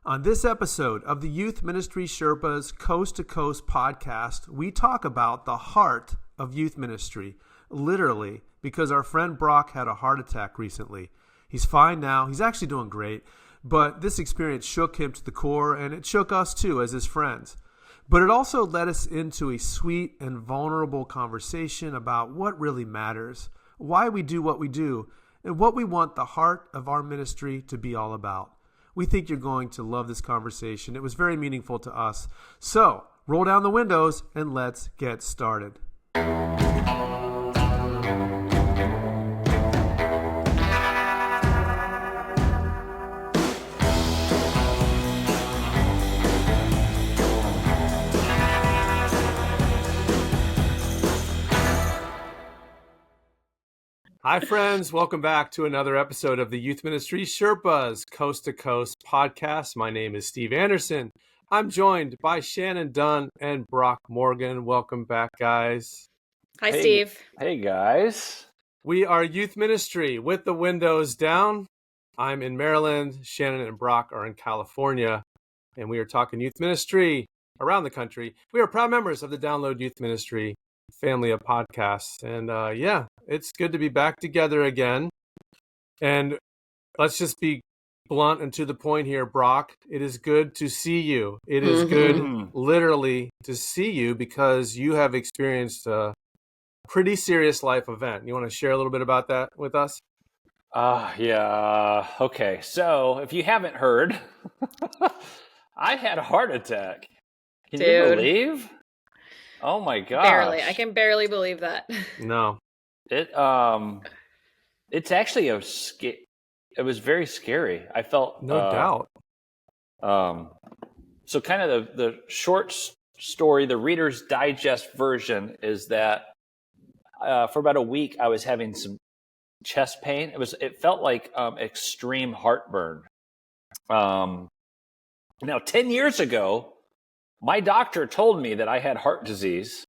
On this episode of the Youth Ministry Sherpas Coast to Coast podcast, we talk about the heart of youth ministry, literally, because our friend Brock had a heart attack recently. He's fine now. He's actually doing great, but this experience shook him to the core, and it shook us too as his friends. But it also led us into a sweet and vulnerable conversation about what really matters, why we do what we do, and what we want the heart of our ministry to be all about. We think you're going to love this conversation. It was very meaningful to us. So, roll down the windows and let's get started. Hi, friends. Welcome back to another episode of the Youth Ministry Sherpas Coast to Coast podcast. My name is Steve Anderson. I'm joined by Shannon Dunn and Brock Morgan. Welcome back, guys. Hi, Steve. Hey, guys. We are Youth Ministry with the windows down. I'm in Maryland. Shannon and Brock are in California, and we are talking youth ministry around the country. We are proud members of the Download Youth Ministry family of podcasts. And it's good to be back together again. And let's just be blunt and to the point here, Brock. It is good to see you. It is good literally to see you because you have experienced a pretty serious life event. You want to share a little bit about that with us? Yeah. Okay. So if you haven't heard, I had a heart attack. Can you believe? Oh my gosh. Barely. I can barely believe that. No. It's actually it was very scary. I felt no doubt. So kind of the short story, the Reader's Digest version is that for about a week I was having some chest pain. It felt like extreme heartburn. Now 10 years ago, my doctor told me that I had heart disease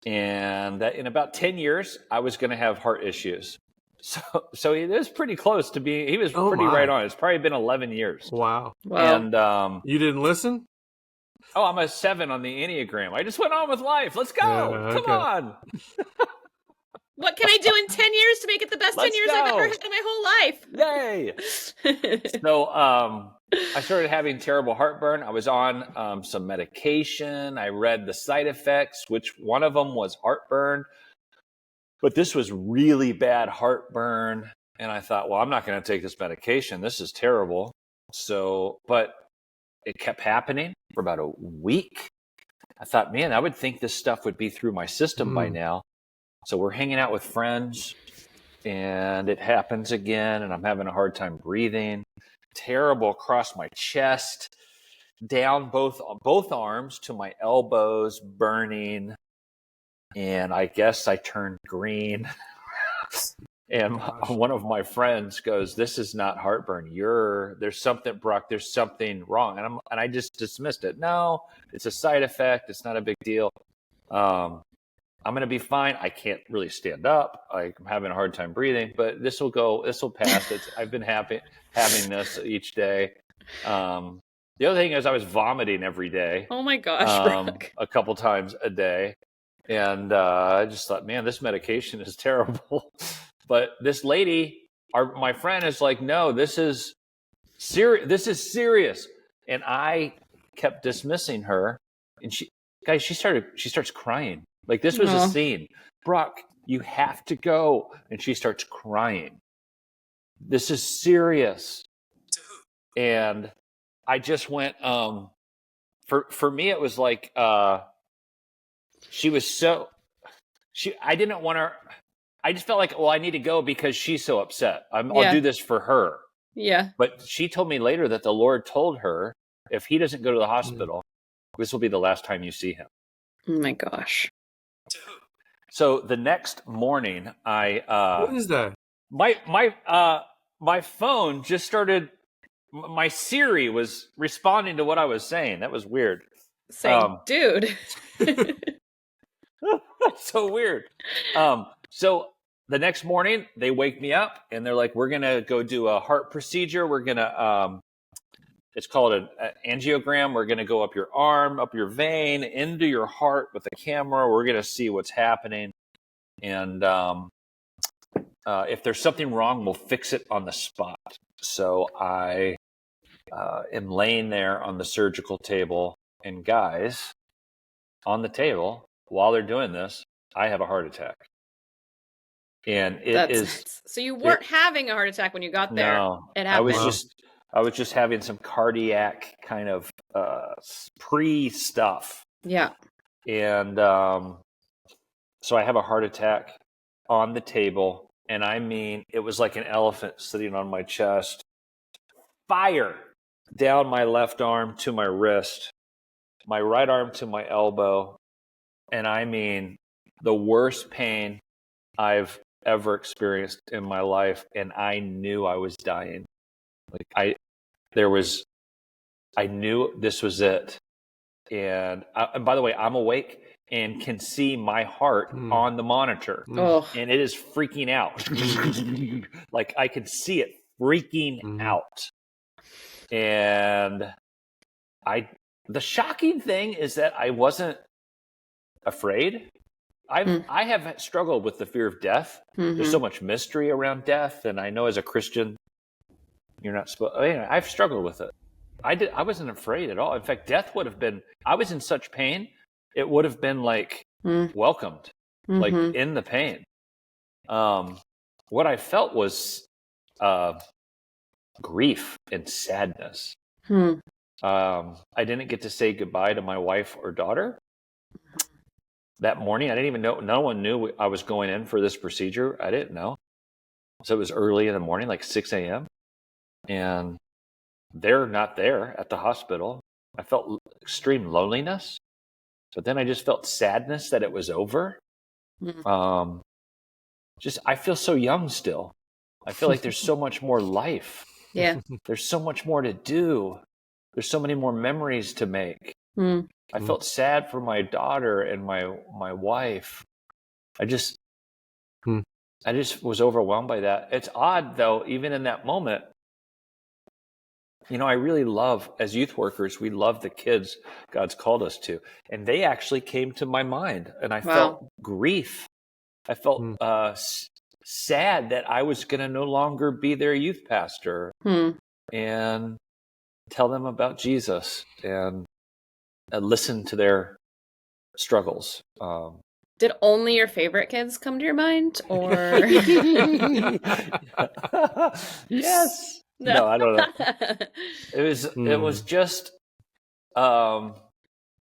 and that in about 10 years, I was going to have heart issues. So it was pretty close to being, he was pretty right on. It's probably been 11 years. Wow. And you didn't listen? Oh, I'm a 7 on the Enneagram. I just went on with life. Let's go. Yeah, okay. Come on. What can I do in 10 years to make it the best 10 years I've ever had in my whole life? Yay. So I started having terrible heartburn. I was on some medication. I read the side effects, which one of them was heartburn. But this was really bad heartburn. And I thought, well, I'm not going to take this medication. This is terrible. But it kept happening for about a week. I thought, man, I would think this stuff would be through my system by now. So we're hanging out with friends and it happens again. And I'm having a hard time breathing. Terrible across my chest, down both arms to my elbows, burning. And I guess I turned green. And one of my friends goes, "This is not heartburn. There's something, Brock, there's something wrong." And I just dismissed it. No, it's a side effect. It's not a big deal. I'm going to be fine. I can't really stand up. I'm having a hard time breathing, but this will pass. I've been having this each day. The other thing is I was vomiting every day. Oh my gosh, Brock. A couple times a day. And I just thought, man, this medication is terrible. But this lady, my friend, is like, no, this is serious. This is serious. And I kept dismissing her. And she starts crying. Like this was a scene. Brock, you have to go. And she starts crying. This is serious. And I just went, for me, it was like, I didn't want her, I just felt like, well, I need to go because she's so upset. I'll do this for her. Yeah. But she told me later that the Lord told her, if he doesn't go to the hospital, this will be the last time you see him. Oh my gosh. So the next morning, what is that? My phone just started. My Siri was responding to what I was saying. That was weird. Saying, dude. So weird. So the next morning, they wake me up and they're like, "We're gonna go do a heart procedure. We're gonna it's called an angiogram. We're going to go up your arm, up your vein, into your heart with a camera. We're going to see what's happening. And if there's something wrong, we'll fix it on the spot. So I am laying there on the surgical table, and guys, on the table, while they're doing this, I have a heart attack. And so you weren't having a heart attack when you got there. No, it happened. I was just having some cardiac kind of pre stuff. Yeah. And so I have a heart attack on the table, and I mean, it was like an elephant sitting on my chest. Fire down my left arm to my wrist, my right arm to my elbow. And I mean, the worst pain I've ever experienced in my life. And I knew I was dying. I knew this was it. And by the way, I'm awake and can see my heart on the monitor. And it is freaking out. Like I can see it freaking out. And the shocking thing is that I wasn't afraid. I have struggled with the fear of death. There's so much mystery around death, and I know as a Christian, you're not supposed. I've struggled with it. I wasn't afraid at all. In fact, death would have been. I was in such pain, it would have been like welcomed, like in the pain. What I felt was grief and sadness. I didn't get to say goodbye to my wife or daughter. That morning, I didn't even know. No one knew I was going in for this procedure. I didn't know. So it was early in the morning, like 6 a.m. And they're not there at the hospital. I felt extreme loneliness. But then I just felt sadness that it was over. I feel so young still. I feel like there's so much more life. Yeah. There's so much more to do. There's so many more memories to make. I felt sad for my daughter and my wife. I just was overwhelmed by that. It's odd though, even in that moment, I really love, as youth workers, we love the kids God's called us to. And they actually came to my mind, and I felt grief. I felt sad that I was going to no longer be their youth pastor and tell them about Jesus and listen to their struggles. Did only your favorite kids come to your mind, or? Yes. No, I don't know. It was just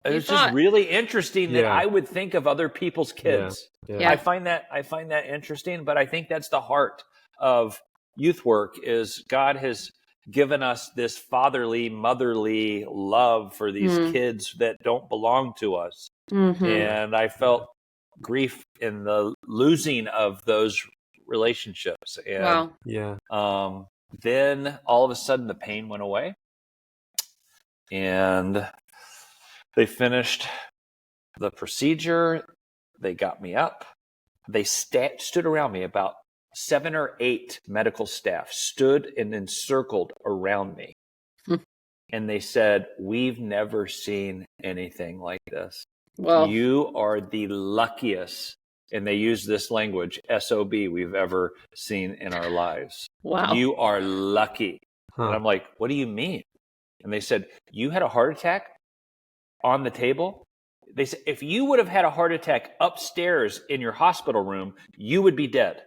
just really interesting that I would think of other people's kids. Yeah. I find that interesting, but I think that's the heart of youth work is God has given us this fatherly, motherly love for these kids that don't belong to us. And I felt grief in the losing of those relationships. And then all of a sudden the pain went away, and they finished the procedure. They got me up. They stood around me. About 7 or 8 medical staff stood and encircled around me. And they said, "We've never seen anything like this. Well, you are the luckiest," and they use this language, SOB, "we've ever seen in our lives." Wow. You are lucky. And I'm like, "What do you mean?" And they said, "You had a heart attack on the table." They said, "If you would have had a heart attack upstairs in your hospital room, you would be dead.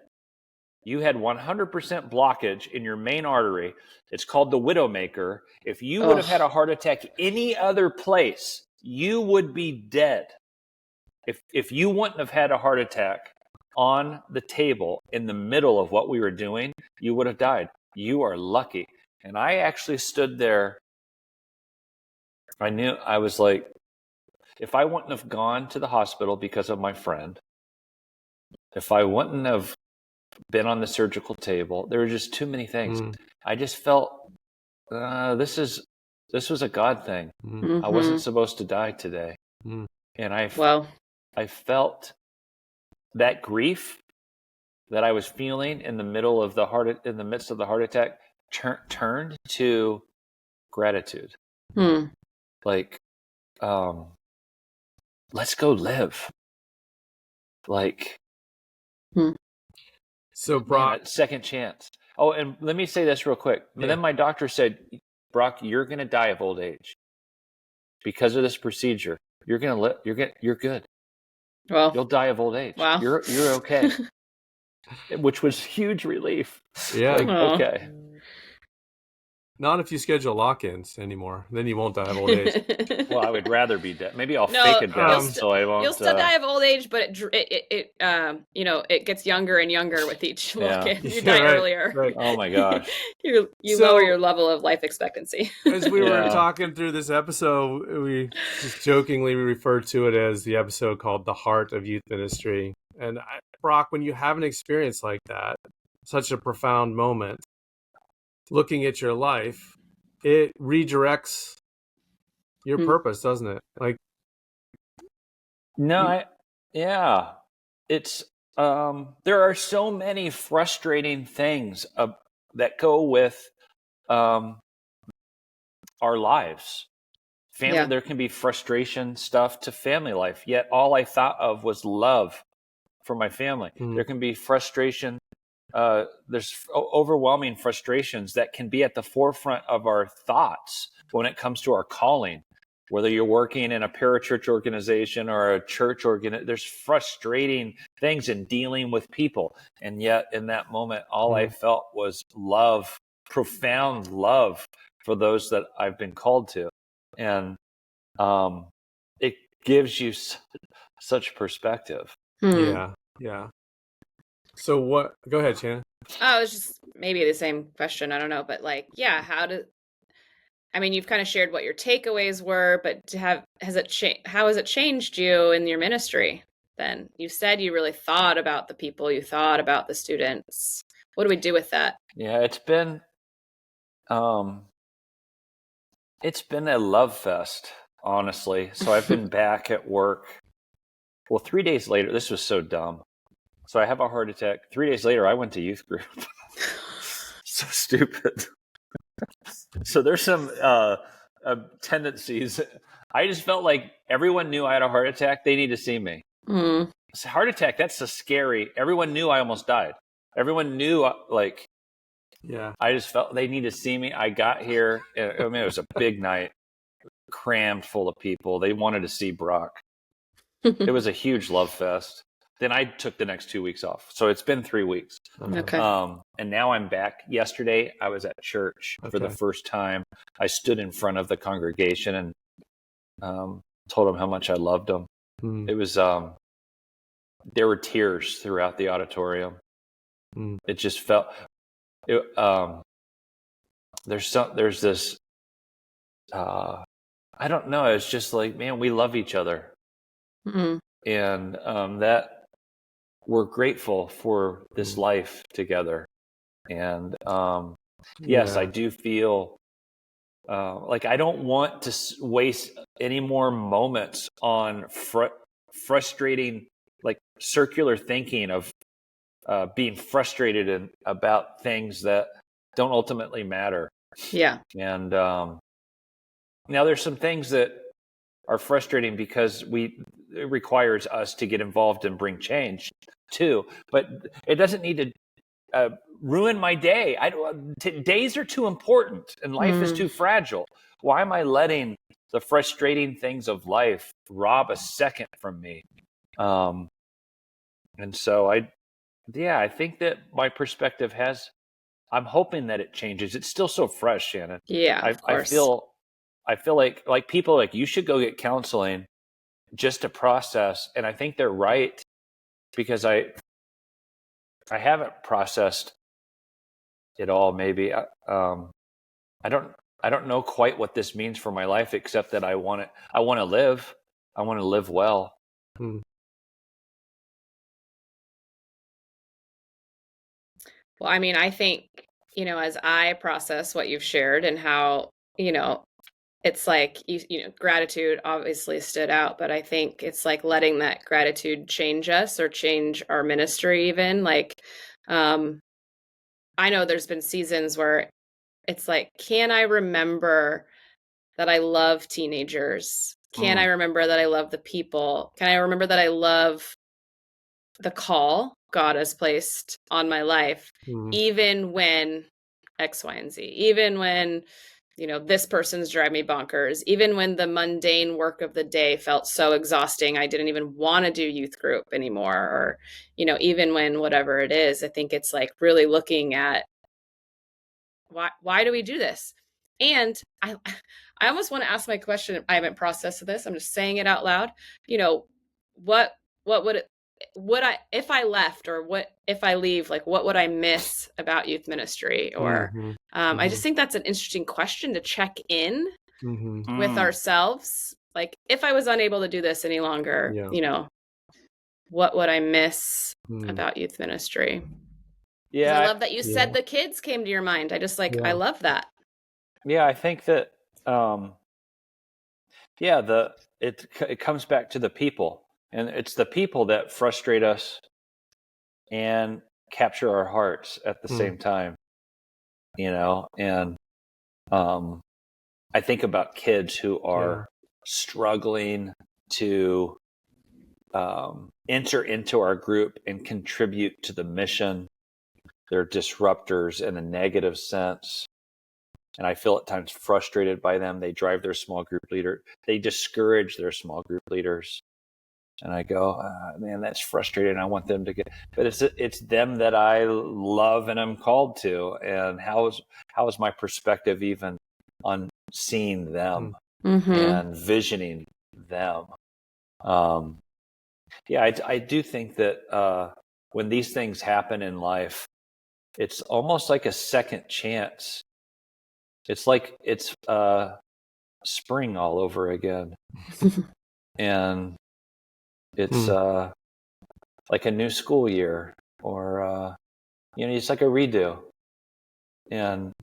You had 100% blockage in your main artery. It's called the widowmaker. If you would have had a heart attack any other place, you would be dead. If you wouldn't have had a heart attack on the table in the middle of what we were doing, you would have died. You are lucky." And I actually stood there. I was like, if I wouldn't have gone to the hospital because of my friend, if I wouldn't have been on the surgical table, there were just too many things. I just felt this was a God thing. I wasn't supposed to die today. And I felt that grief that I was feeling in the midst of the heart attack turned to gratitude. Hmm. Like, let's go live. Like, so Brock, man, a second chance. Oh, and let me say this real quick. Yeah. Then my doctor said, Brock, you're going to die of old age because of this procedure. You're going to live. You're good. Well, You'll die of old age. wow. You're okay. Which was huge relief. Yeah. Like, Aw. okay. Not if you schedule lock-ins anymore. Then you won't die of old age. Well, I would rather be dead. Maybe I'll No, fake a death you'll so I won't. You'll still die of old age, but it gets younger and younger with each walk-in. You die earlier. Right. Oh my gosh. You lower your level of life expectancy. As we were talking through this episode, we just jokingly referred to it as the episode called "The Heart of Youth Ministry." And Brock, when you have an experience like that, such a profound moment, looking at your life, it redirects your purpose, doesn't it? Like, no, it's there are so many frustrating things that go with our lives. Family, there can be frustration stuff to family life. Yet all I thought of was love for my family. There can be frustration. There's overwhelming frustrations that can be at the forefront of our thoughts when it comes to our calling. Whether you're working in a parachurch organization or a church there's frustrating things in dealing with people. And yet in that moment, all I felt was love, profound love for those that I've been called to. And it gives you such perspective. Yeah. So what? Go ahead, Shannon. Oh, it's just maybe the same question. I don't know, but you've kind of shared what your takeaways were, but how has it changed you in your ministry? Then you said you really thought about the people, you thought about the students. What do we do with that? Yeah, it's been a love fest, honestly. So I've been back at work. Well, 3 days later, this was so dumb. So I have a heart attack. 3 days later, I went to youth group. So stupid. So there's some tendencies. I just felt like everyone knew I had a heart attack. They need to see me. It's a heart attack, that's so scary. Everyone knew I almost died. Everyone knew, I just felt they need to see me. I got here. It was a big night, crammed full of people. They wanted to see Brock. It was a huge love fest. Then I took the next 2 weeks off. So it's been 3 weeks. Okay. And now I'm back. Yesterday, I was at church for the first time. I stood in front of the congregation and told them how much I loved them. It was, there were tears throughout the auditorium. It just felt, there's this, I don't know. It's just like, man, we love each other. And that we're grateful for this life together. And yes, I do feel like I don't want to waste any more moments on frustrating, like circular thinking of being frustrated about things that don't ultimately matter. Yeah. And now there's some things that are frustrating because it requires us to get involved and bring change too, but it doesn't need to ruin my day. Days are too important and life is too fragile. Why am I letting the frustrating things of life rob a second from me? And so I think that my perspective I'm hoping that it changes. It's still so fresh, Shannon. Yeah, of course. I feel like people like you should go get counseling just to process. And I think they're right because I haven't processed it all. Maybe I don't know quite what this means for my life, except that I want to live. I want to live well. Well, I think, as I process what you've shared and how, it's like, gratitude obviously stood out, but I think it's like letting that gratitude change us or change our ministry even. Like, I know there's been seasons where it's like, can I remember that I love teenagers? Can I remember that I love the people? Can I remember that I love the call God has placed on my life, even when X, Y, and Z, even when, this person's driving me bonkers, even when the mundane work of the day felt so exhausting, I didn't even want to do youth group anymore, or, even when whatever it is. I think it's like really looking at why do we do this? And I almost want to ask my question. I haven't processed this. I'm just saying it out loud. What would I, if I left, or what if I leave, like, what would I miss about youth ministry? Or I just think that's an interesting question to check in with ourselves. Like, if I was unable to do this any longer, what would I miss about youth ministry? Yeah, I love that you said the kids came to your mind. I just I love that. Yeah, I think that it comes back to the people, and it's the people that frustrate us and capture our hearts at the same time. And I think about kids who are struggling to enter into our group and contribute to the mission. They're disruptors in a negative sense. And I feel at times frustrated by them. They drive their small group leader. They discourage their small group leaders. And I go, man, that's frustrating. I want them to get, but it's them that I love and am called to. And how is my perspective even on seeing them and visioning them? I do think that when these things happen in life, it's almost like a second chance. It's like it's spring all over again. And it's like a new school year, or it's like a redo. And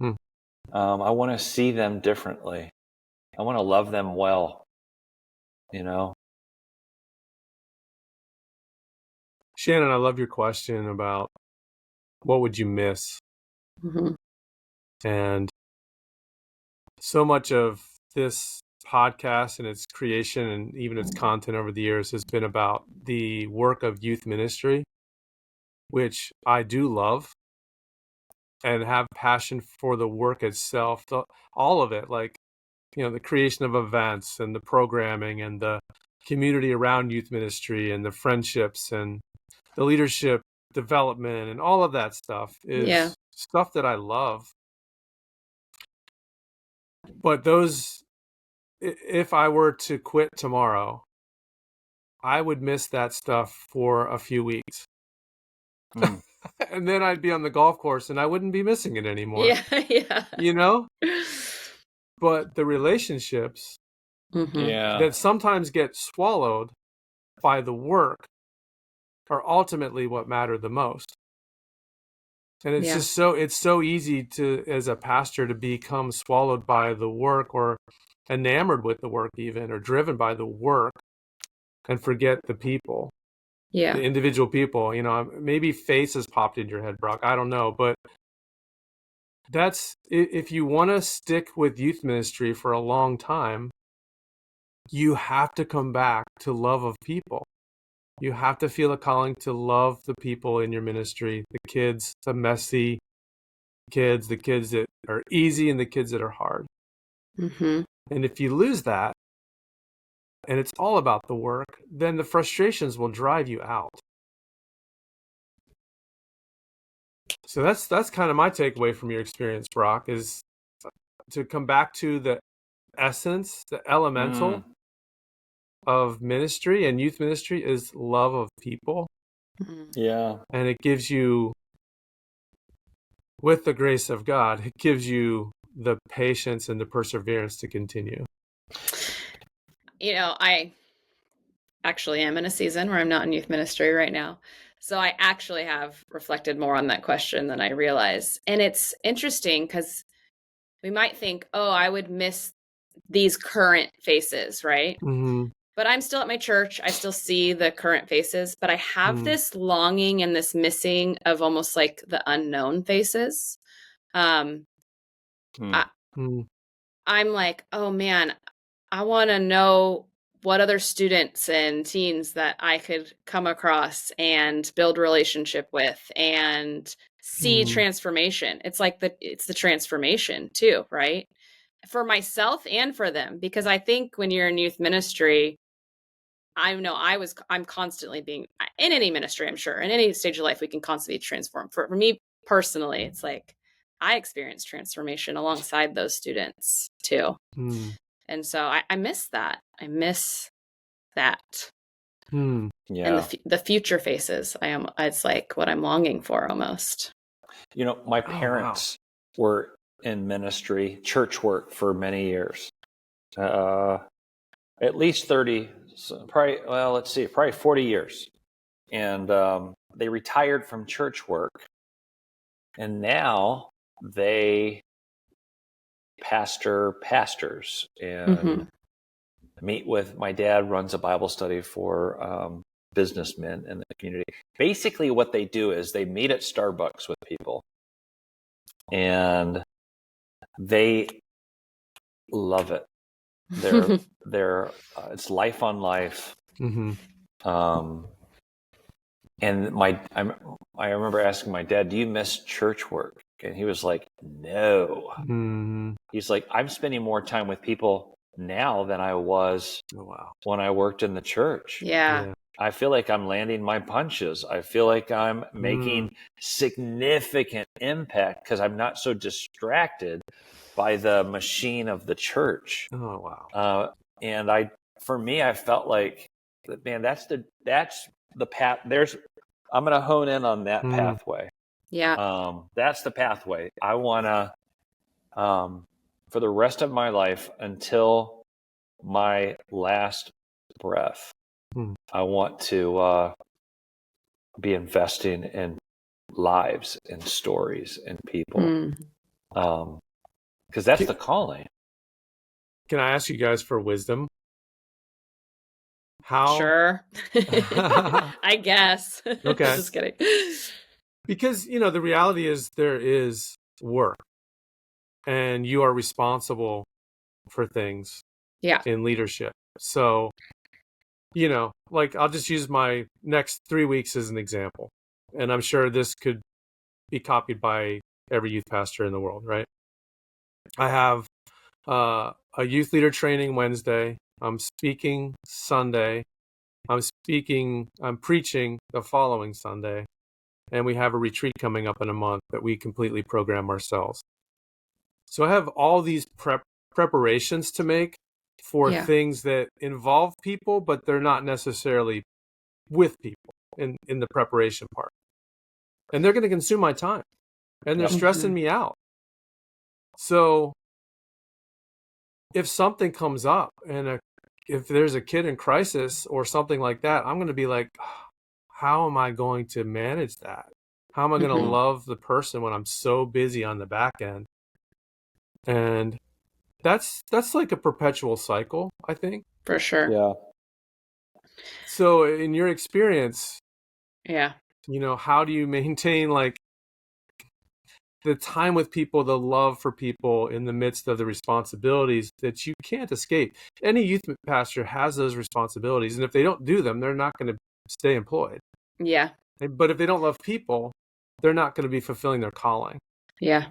I want to see them differently. I want to love them well. Shannon, I love your question about what would you miss? And so much of this podcast and its creation and even its content over the years has been about the work of youth ministry, which I do love and have passion for the work itself, all of it, like, the creation of events and the programming and the community around youth ministry and the friendships and the leadership development and all of that stuff is stuff that I love. But if I were to quit tomorrow, I would miss that stuff for a few weeks. And then I'd be on the golf course and I wouldn't be missing it anymore. Yeah. But the relationships that sometimes get swallowed by the work are ultimately what matter the most. And it's just it's so easy to, as a pastor, to become swallowed by the work, or enamored with the work even, or driven by the work, and forget the people. The individual people. Maybe faces popped in your head, Brock. I don't know. But that's, if you want to stick with youth ministry for a long time, you have to come back to love of people. You have to feel a calling to love the people in your ministry, the kids, the messy kids, the kids that are easy and the kids that are hard. And if you lose that, and it's all about the work, then the frustrations will drive you out. So that's kind of my takeaway from your experience, Brock, is to come back to the essence, the elemental of ministry and youth ministry is love of people. Yeah. And it gives you, with the grace of God, it gives you the patience and the perseverance to continue. I actually am in a season where I'm not in youth ministry right now. So I actually have reflected more on that question than I realize. And it's interesting because we might think, oh, I would miss these current faces, right? But I'm still at my church. I still see the current faces, but I have this longing and this missing of almost like the unknown faces. I, I'm like, oh man, I want to know what other students and teens that I could come across and build relationship with and see transformation. It's like it's the transformation too, right? For myself and for them, because I think when you're in youth ministry, I know I'm constantly being in any ministry, I'm sure in any stage of life, we can constantly transform. For me personally, it's like I experience transformation alongside those students too. And so I miss that. I miss that. Yeah. And the future faces, it's like what I'm longing for almost. You know, my parents were in ministry, church work for many years. At least 30, probably 40 years. And they retired from church work. And now they pastors and meet with, my dad runs a Bible study for businessmen in the community. Basically what they do is they meet at Starbucks with people and they love it. They're it's life on life. And I remember asking my dad, do you miss church work? And he was like, no. He's like, I'm spending more time with people now than I was when I worked in the church. Yeah. I feel like I'm landing my punches. I feel like I'm making significant impact because I'm not so distracted by the machine of the church. And for me, I felt like, man, that's the path. I'm going to hone in on that pathway. Yeah. That's the pathway. I want to, for the rest of my life until my last breath, I want to be investing in lives and stories and people. Because that's the calling. Can I ask you guys for wisdom? How? Sure. I guess. Okay. Just kidding. Because, the reality is there is work and you are responsible for things in leadership. So, like I'll just use my next 3 weeks as an example. And I'm sure this could be copied by every youth pastor in the world, right? I have a youth leader training Wednesday. I'm speaking Sunday. I'm preaching the following Sunday. And we have a retreat coming up in a month that we completely program ourselves. So I have all these preparations to make for things that involve people, but they're not necessarily with people in the preparation part. And they're going to consume my time. And they're stressing me out. So if something comes up and if there's a kid in crisis or something like that, I'm going to be like, how am I going to manage that? How am I going to love the person when I'm so busy on the back end? And that's like a perpetual cycle, I think. For sure. Yeah. So in your experience, yeah, how do you maintain like the time with people, the love for people in the midst of the responsibilities that you can't escape? Any youth pastor has those responsibilities. And if they don't do them, they're not going to stay employed. Yeah. But if they don't love people, they're not going to be fulfilling their calling. Yeah.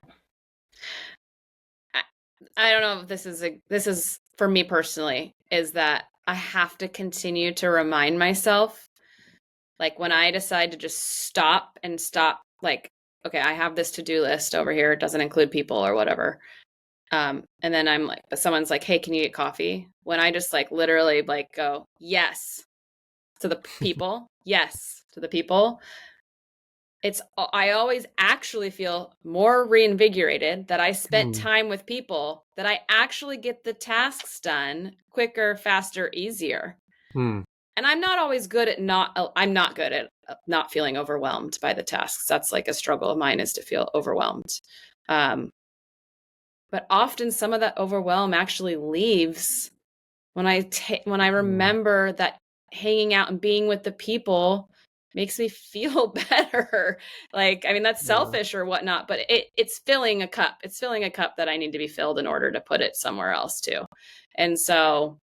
I don't know if this is for me personally, is that I have to continue to remind myself, like when I decide to just stop, like, okay, I have this to-do list over here. It doesn't include people or whatever. And then I'm like, someone's like, hey, can you get coffee? When I just like literally like go, yes, to the people, yes, to the people. I always actually feel more reinvigorated that I spent time with people, that I actually get the tasks done quicker, faster, easier. And I'm not always good at I'm not good at not feeling overwhelmed by the tasks. That's like a struggle of mine, is to feel overwhelmed. But often some of that overwhelm actually leaves when I remember that hanging out and being with the people makes me feel better. Like, I mean, that's selfish or whatnot, but it's filling a cup. It's filling a cup that I need to be filled in order to put it somewhere else too. And so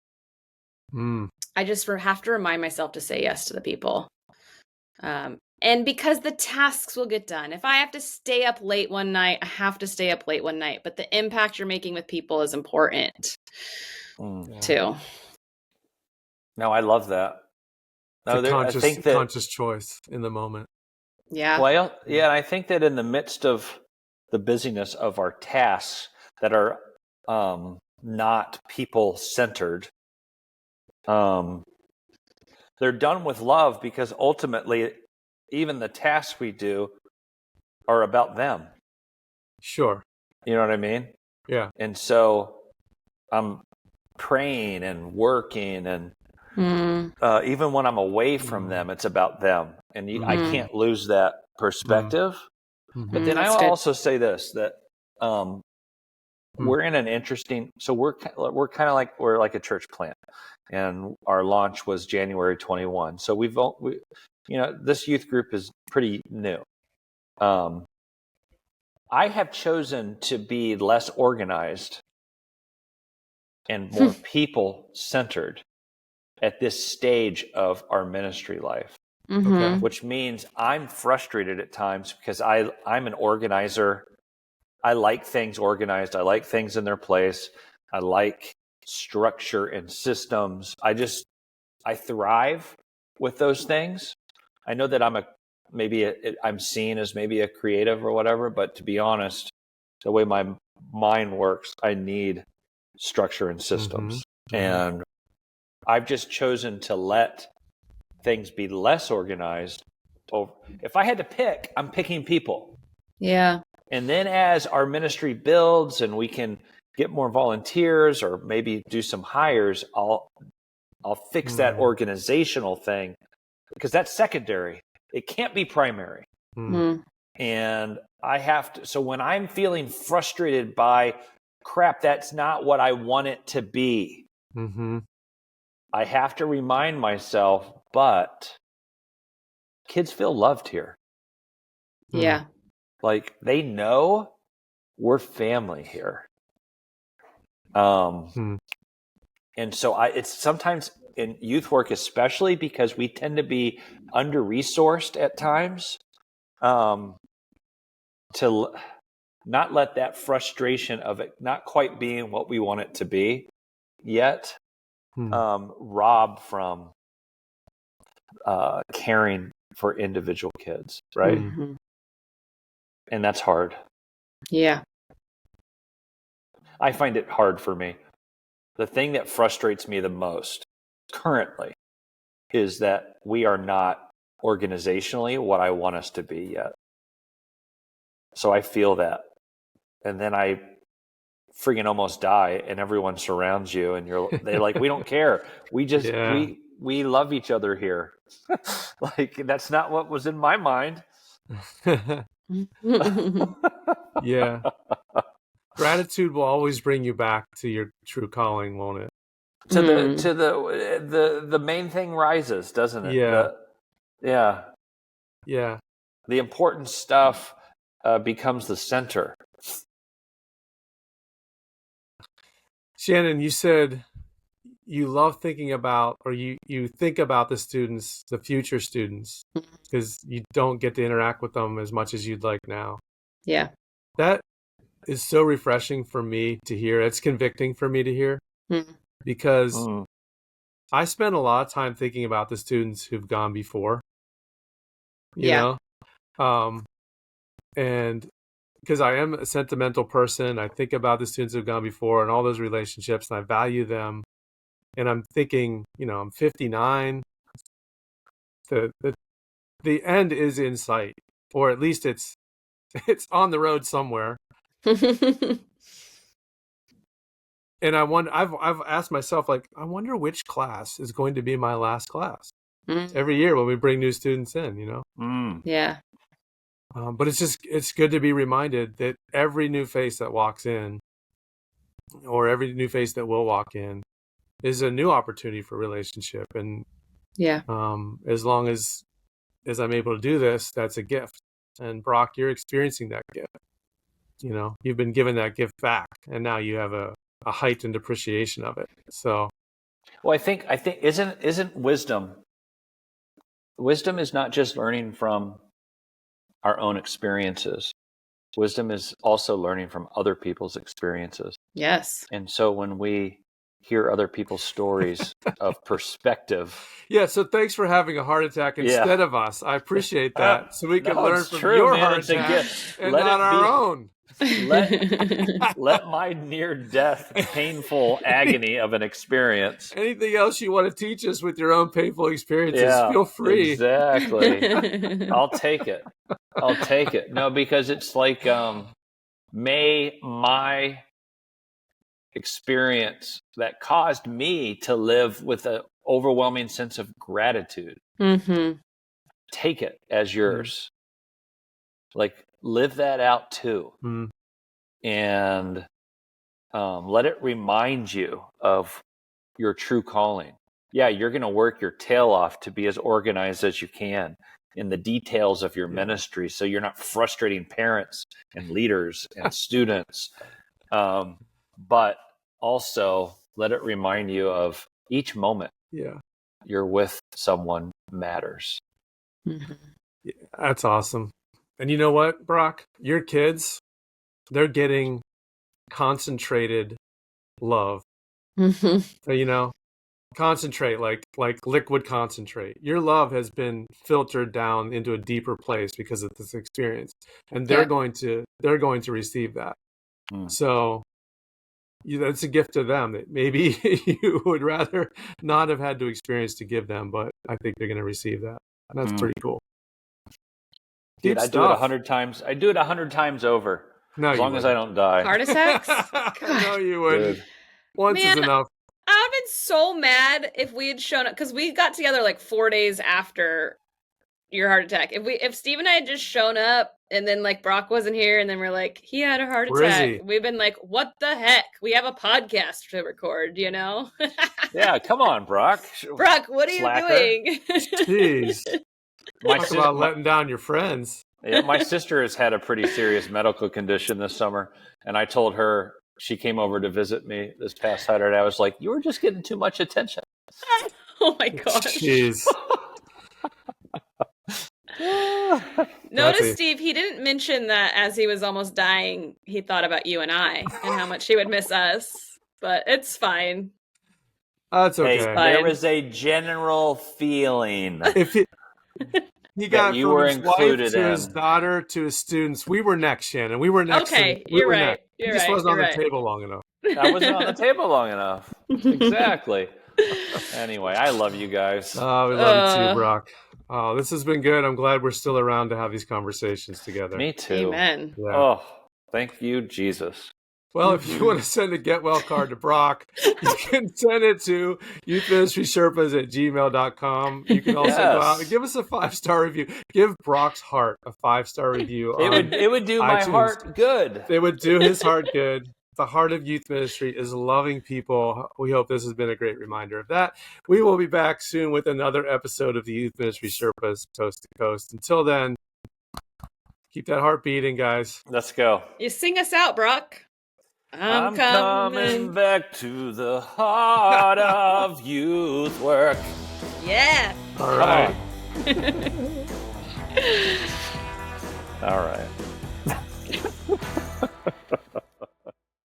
I just have to remind myself to say yes to the people. And because the tasks will get done. If I have to stay up late one night, I have to stay up late one night. But the impact you're making with people is important too. No, I love that. No, It's I think that conscious choice in the moment. Yeah. Well, yeah, and I think that in the midst of the busyness of our tasks that are not people centered, they're done with love, because ultimately, even the tasks we do are about them. Sure. You know what I mean? Yeah. And so I'm praying and working, and even when I'm away from them, it's about them. And I can't lose that perspective. But then I'll also say this, that we're in an interesting, so we're kind of like, we're like a church plant, and our launch was January 21. So this youth group is pretty new. I have chosen to be less organized and more people centered at this stage of our ministry life. Okay. Which means I'm frustrated at times, because I'm an organizer. I like things organized. I like things in their place. I like structure and systems. I thrive with those things. I know that I'm seen as maybe a creative or whatever, but to be honest, the way my mind works, I need structure and systems. And I've just chosen to let things be less organized. If I had to pick, I'm picking people. Yeah. And then as our ministry builds and we can get more volunteers or maybe do some hires, I'll fix that organizational thing, because that's secondary. It can't be primary. And I have to, so when I'm feeling frustrated by crap, that's not what I want it to be. I have to remind myself, but kids feel loved here. Yeah. Like, they know we're family here. And so it's sometimes in youth work, especially because we tend to be under-resourced at times, to not let that frustration of it not quite being what we want it to be yet, rob from caring for individual kids, right? And that's hard. Yeah. I find it hard for me. The thing that frustrates me the most currently is that we are not organizationally what I want us to be yet. So I feel that. And then I freaking almost die, and everyone surrounds you, and they're like, we don't care. We just, we love each other here. Like, that's not what was in my mind. Yeah. Gratitude will always bring you back to your true calling, won't it? To the main thing rises, doesn't it? Yeah. The important stuff becomes the center. Shannon, you said you love thinking about, or you think about the students, the future students, because you don't get to interact with them as much as you'd like now. Yeah. That is so refreshing for me to hear. It's convicting for me to hear, because I spend a lot of time thinking about the students who've gone before, you know? And because I am a sentimental person, I think about the students who've gone before and all those relationships, and I value them. And I'm thinking, I'm 59. The end is in sight, or at least it's on the road somewhere. And I've asked myself, like, I wonder which class is going to be my last class. Every year when we bring new students in, Yeah. But it's good to be reminded that every new face that walks in, or every new face that will walk in, is a new opportunity for relationship. And as long as is I'm able to do this, that's a gift. And Brock, you're experiencing that gift. You've been given that gift back, and now you have a heightened appreciation of it. So, well, I think isn't wisdom is not just learning from our own experiences. Wisdom is also learning from other people's experiences. Yes. And so when we hear other people's stories of perspective. Yeah, so thanks for having a heart attack instead of us. I appreciate that. So we can learn from your heart attack and not our own. Let my near-death, painful agony of an experience. Anything else you want to teach us with your own painful experiences, feel free. Exactly. I'll take it. No, because it's like, may my experience that caused me to live with an overwhelming sense of gratitude. Mm-hmm. Take it as yours. Like, live that out too. And let it remind you of your true calling. Yeah, you're going to work your tail off to be as organized as you can in the details of your ministry, so you're not frustrating parents and leaders and students. But also let it remind you of each moment you're with someone matters. Mm-hmm. Yeah, that's awesome. And you know what, Brock? Your kids, they're getting concentrated love. Mm-hmm. Concentrate, like liquid concentrate. Your love has been filtered down into a deeper place because of this experience, and they're going to receive that. So that's a gift to them that maybe you would rather not have had to experience to give them, but I think they're going to receive that. And that's pretty cool. Dude, I do it 100 times. I do it 100 times over. No, as long as I don't die. Heart attacks? No, you wouldn't. Dude. Once is enough. I would have been so mad if we had shown up, because we got together like 4 days after your heart attack. If Steve and I had just shown up and then like Brock wasn't here and then we're like, he had a heart attack. We've been like, what the heck? We have a podcast to record, Yeah, come on, Brock. Brock, what are you doing? Jeez. Talk about letting down your friends. Yeah, my sister has had a pretty serious medical condition this summer, and I told her, she came over to visit me this past Saturday. I was like, you were just getting too much attention. Oh my gosh. Jeez. Notice, Steve, he didn't mention that as he was almost dying, he thought about you and I and how much he would miss us. But it's fine. That's okay. Hey, there was a general feeling. If he got you from his wife to his daughter to his students. We were next, Shannon. We were next. Okay, you're right. He just wasn't on the table long enough. I wasn't on the table long enough. Exactly. Anyway, I love you guys. Oh, we love you too, Brock. Oh, this has been good. I'm glad we're still around to have these conversations together. Me too. Amen. Yeah. Oh, thank you, Jesus. Well, if you want to send a get well card to Brock, you can send it to youthministrysherpas@gmail.com. You can also go out and give us a 5-star review. Give Brock's heart a 5-star review. It would do my heart good. It would do his heart good. The heart of youth ministry is loving people. We hope this has been a great reminder of that. We will be back soon with another episode of the Youth Ministry Sherpas Coast to Coast. Until then, keep that heart beating, guys. Let's go. You sing us out, Brock. I'm coming back to the heart of youth work. Yeah. All right. All right.